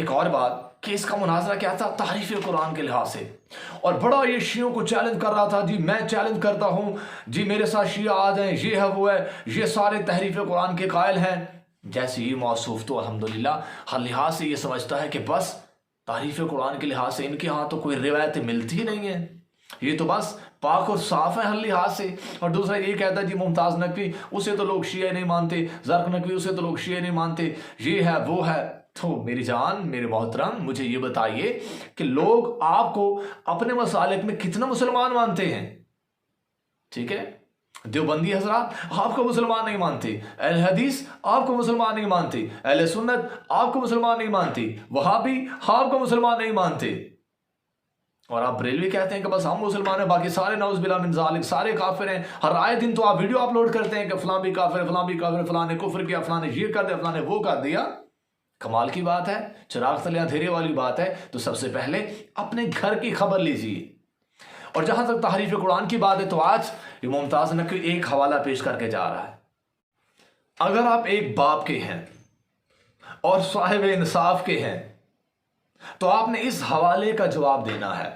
एक और बात कि इसका मुनाजरा क्या था, तारीफ कुरान के लिहाज से। और बड़ा ये शियों को चैलेंज कर रहा था, जी मैं चैलेंज करता हूँ, जी मेरे साथ शिया आ जाएं, ये है वो है, ये सारे तहरीफ कुरान के कायल हैं। जैसे ये मौसूफ तो अल्हम्दुलिल्लाह हर लिहाज से ये समझता है कि बस तारीफ कुरान के लिहाज से इनके यहाँ तो कोई रिवायतें मिलती ही नहीं है, ये तो बस पाक और साफ है हर लिहाज से। और दूसरा ये कहता है जी मुमताज़ नकवी उसे तो लोग शिया नहीं मानते, ज़र्क नकवी उसे तो लोग शिया नहीं मानते, ये है वो है। तो मेरी जान, मेरे मोहतरम, मुझे ये बताइए कि लोग आपको अपने मसालिक में कितना मुसलमान मानते हैं? ठीक है, देवबंदी हजरात आपको मुसलमान नहीं मानते, अहले हदीस आपको मुसलमान नहीं मानते, अहले सुन्नत आपको मुसलमान नहीं मानती, वहाबी आपको मुसलमान नहीं मानते, और आप बरेलवी कहते हैं कि बस हम मुसलमान हैं, बाकी सारे नौज़ बिल्लाह मिन ज़ालिक सारे काफिर हैं। हर आए दिन तो आप वीडियो अपलोड करते हैं कि फलां भी काफिर, फलां भी काफिर, फलां ने कुफ्र किया, फलां ने ये कर दिया, फलां ने वो कर दिया। कमाल की बात है, चिराग तले अंधेरे वाली बात है। तो सबसे पहले अपने घर की खबर लीजिए। और जहां तक तहरीफ कुरान की बात है, तो आज ये मुमताज़ नकवी एक हवाला पेश करके जा रहा है। अगर आप एक बाप के हैं और साहिब इंसाफ के हैं तो आपने इस हवाले का जवाब देना है।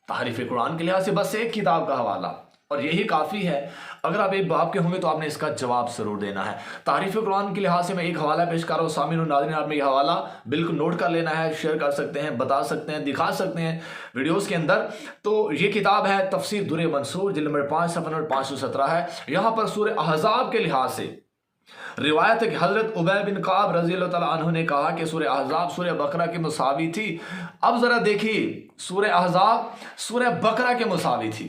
तहरीफ कुरान के लिहाज से बस एक किताब का हवाला और यही काफ़ी है। अगर आप एक बाप के होंगे तो आपने इसका जवाब ज़रूर देना है। तहरीफ कुरान के लिहाज से मैं एक हवाला पेश कर रहा हूँ। सामीन और नाज़रीन, आपने ये हवाला बिल्कुल नोट कर लेना है, शेयर कर सकते हैं, बता सकते हैं, दिखा सकते हैं वीडियोस के अंदर। तो ये किताब है तफसीर दुर्र मंसूर, जिल्द नंबर 5 सफ़ा नंबर 517 है। यहाँ पर सूरह अहज़ाब के लिहाज से रिवायत है कि हज़रत उबय बिन काब रज़ी अल्लाह तआला अन्हु ने कहा कि सूरह अहज़ाब सूरह बकरा के मुसावी थी। अब ज़रा देखिए, सूरह अहज़ाब सूरह बकरा के मुसावी थी।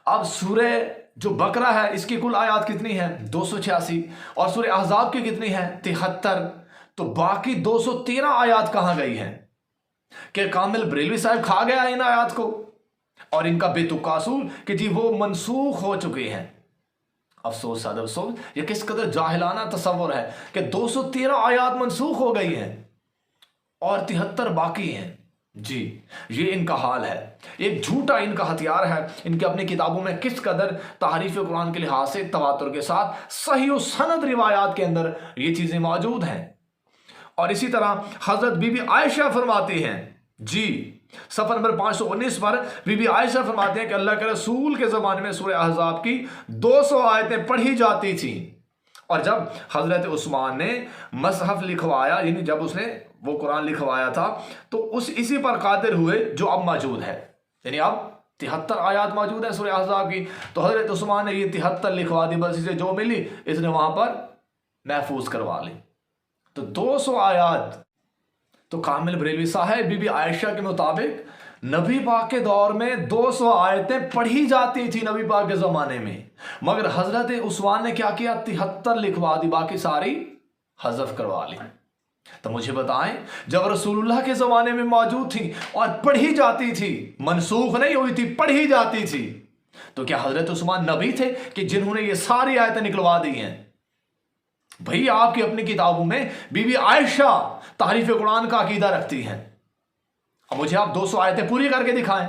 अब सूरह जो बकरा है इसकी कुल आयत कितनी है? 286। और सूरह अहज़ाब की कितनी है? 73। तो बाकी 213 आयत कहाँ गई हैं? कि कामिल बरेलवी साहब खा गया इन आयत को और इनका बेतुका असूल कि जी वो मनसूख हो चुके हैं। अफसोस सद अफसोस, ये किस कदर जाहिलाना तसव्वुर है कि 213 आयत मनसूख हो गई हैं और 73 बाकी हैं। जी ये इनका हाल है, एक झूठा इनका हथियार है। इनके अपनी किताबों में किस कदर तहरीफ कुरान के लिहाज से तवातुर के साथ सही और सनद रिवायात के अंदर ये चीज़ें मौजूद हैं। और इसी तरह हज़रत बीबी आयशा फरमाती हैं, जी सफ़र नंबर 519 पर बीबी आयशा फरमाते हैं कि अल्लाह के रसूल के ज़माने में सूरह अहज़ाब की 200 आयतें पढ़ी जाती थी। और जब हज़रत उस्मान ने मसहफ़ लिखवाया, यानी जब उसने वो कुरान लिखवाया था, तो इसी पर कादिर हुए जो अब मौजूद है। यानी अब 73 आयत मौजूद है सूरह अहज़ाब की, तो हज़रत उस्मान ने ये 73 लिखवा दी। बस इसे जो मिली इसने वहाँ पर महफूज करवा ली। तो 200 आयत तो कामिल बरेलवी साहब बीबी आयशा के मुताबिक नबी पाक के दौर में 200 आयतें पढ़ी जाती थी नबी पाक के ज़माने में, मगर हज़रत उस्मान ने क्या किया? 73 लिखवा दी, बाकी सारी हज़फ करवा ली। तो मुझे बताएं, जब रसूलुल्लाह के ज़माने में मौजूद थी और पढ़ी जाती थी, मनसूख नहीं हुई थी, पढ़ी जाती थी, तो क्या हज़रत उस्मान नबी थे कि जिन्होंने ये सारी आयतें निकलवा दी हैं? भाई आपकी अपनी किताबों में बीबी आयशा तहरीफ कुरान का अकीदा रखती हैं। अब मुझे आप 200 आयतें पूरी करके दिखाएं।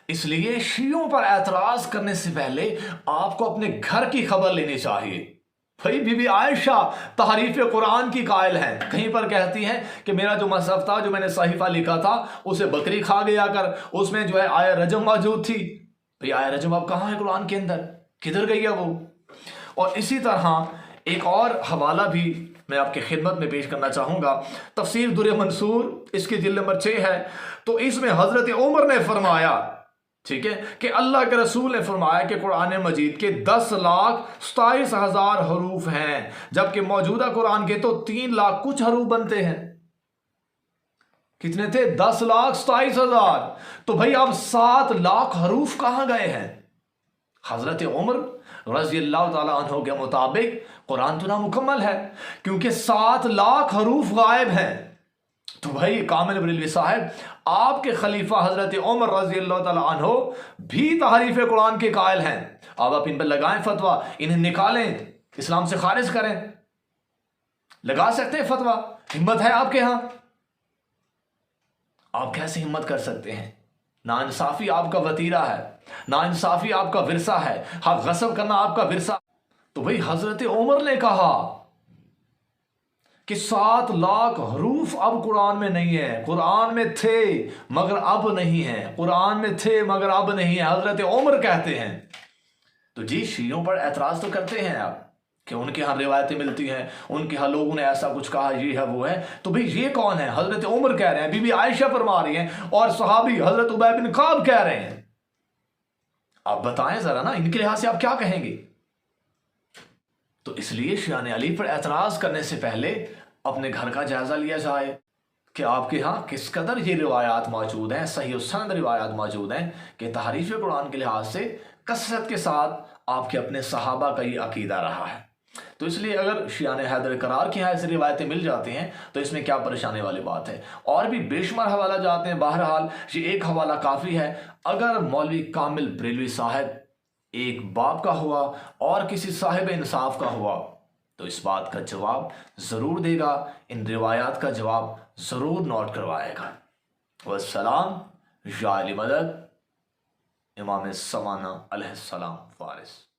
इसलिए शियों पर एतराज करने से पहले आपको अपने घर की खबर लेनी चाहिए। भाई बीबी आयशा तहरीफ कुरान की कायल हैं। कहीं पर कहती हैं कि मेरा जो मसहफ़ था, जो मैंने सहीफा लिखा था, उसे बकरी खा गया कर, उसमें जो है आया रजम मौजूद थी। भाई आया रजम अब कहाँ है कुरान के अंदर? किधर गई है वो? और इसी तरह एक और हवाला भी मैं आपके खिदमत में पेश करना चाहूँगा। तफसीर दुर्र मंसूर, इसकी जिल्द नंबर 6 है। तो इसमें हज़रत उमर ने फरमाया, ठीक है, कि अल्लाह के रसूल ने फरमाया कि कुरान मजीद के 10,27,000 हरूफ हैं, जबकि मौजूदा कुरान के तो 3 लाख कुछ हरूफ बनते हैं। कितने थे? 10,27,000। तो भाई अब 7 लाख हरूफ कहाँ गए हैं? हज़रत उमर रज़ी अल्लाह ताला अन्हु के मुताबिक कुरान तो नामुकम्मल है, क्योंकि 7 लाख हरूफ गायब हैं। तो भाई कामिल बरेलवी साहब, आपके खलीफा हज़रत उमर रज़ी अल्लाह ताला अन्हु भी तहरीफ कुरान के कायल हैं। अब आप इन पर लगाएं फतवा, इन्हें निकालें, इस्लाम से खारिज करें। लगा सकते हैं फतवा? हिम्मत है आपके यहाँ? आप कैसे हिम्मत कर सकते हैं? नाइंसाफ़ी आपका वतीरा है, नाइंसाफ़ी आपका विरसा है, हक गस्ब करना आपका विरसा। तो भाई हज़रत उमर ने कहा کہ 7 لاکھ حروف اب قرآن میں نہیں ہیں، قرآن میں تھے مگر اب نہیں ہیں، قرآن میں تھے مگر اب نہیں ہیں، حضرت عمر کہتے ہیں۔ تو جی شیعوں پر اعتراض تو کرتے ہیں آپ کہ ان کے ہاں روایتیں ملتی ہیں، ان کے ہاں لوگوں نے ایسا کچھ کہا، یہ ہے وہ ہے، تو بھئی یہ کون ہے؟ حضرت عمر کہہ رہے ہیں، بی بی عائشہ فرما رہی ہیں، اور صحابی حضرت ابی بن کعب کہہ رہے ہیں۔ آپ بتائیں ذرا نا، ان کے لحاظ سے آپ کیا کہیں گے؟ تو اس لیے شیعہ علی پر اعتراض کرنے سے پہلے اپنے گھر کا جائزہ لیا جائے کہ آپ کے ہاں کس قدر یہ روایات موجود ہیں، صحیح السند روایات موجود ہیں کہ تحریف قرآن کے لحاظ سے کثرت کے ساتھ آپ کے اپنے صحابہ کا یہ عقیدہ رہا ہے۔ تو اس لیے اگر شیعہ حیدر قرار کی ایسی روایتیں مل جاتی ہیں تو اس میں کیا پریشانی والی بات ہے؟ اور بھی بے شمار حوالہ جاتے ہیں، بہرحال یہ ایک حوالہ کافی ہے۔ اگر مولوی کامل بریلوی صاحب ایک باپ کا ہوا اور کسی صاحب انصاف کا ہوا تو اس بات کا جواب ضرور دے گا، ان روایات کا جواب ضرور نوٹ کروائے گا۔ والسلام یا علی مدد امام الزمانہ علیہ السلام فارس۔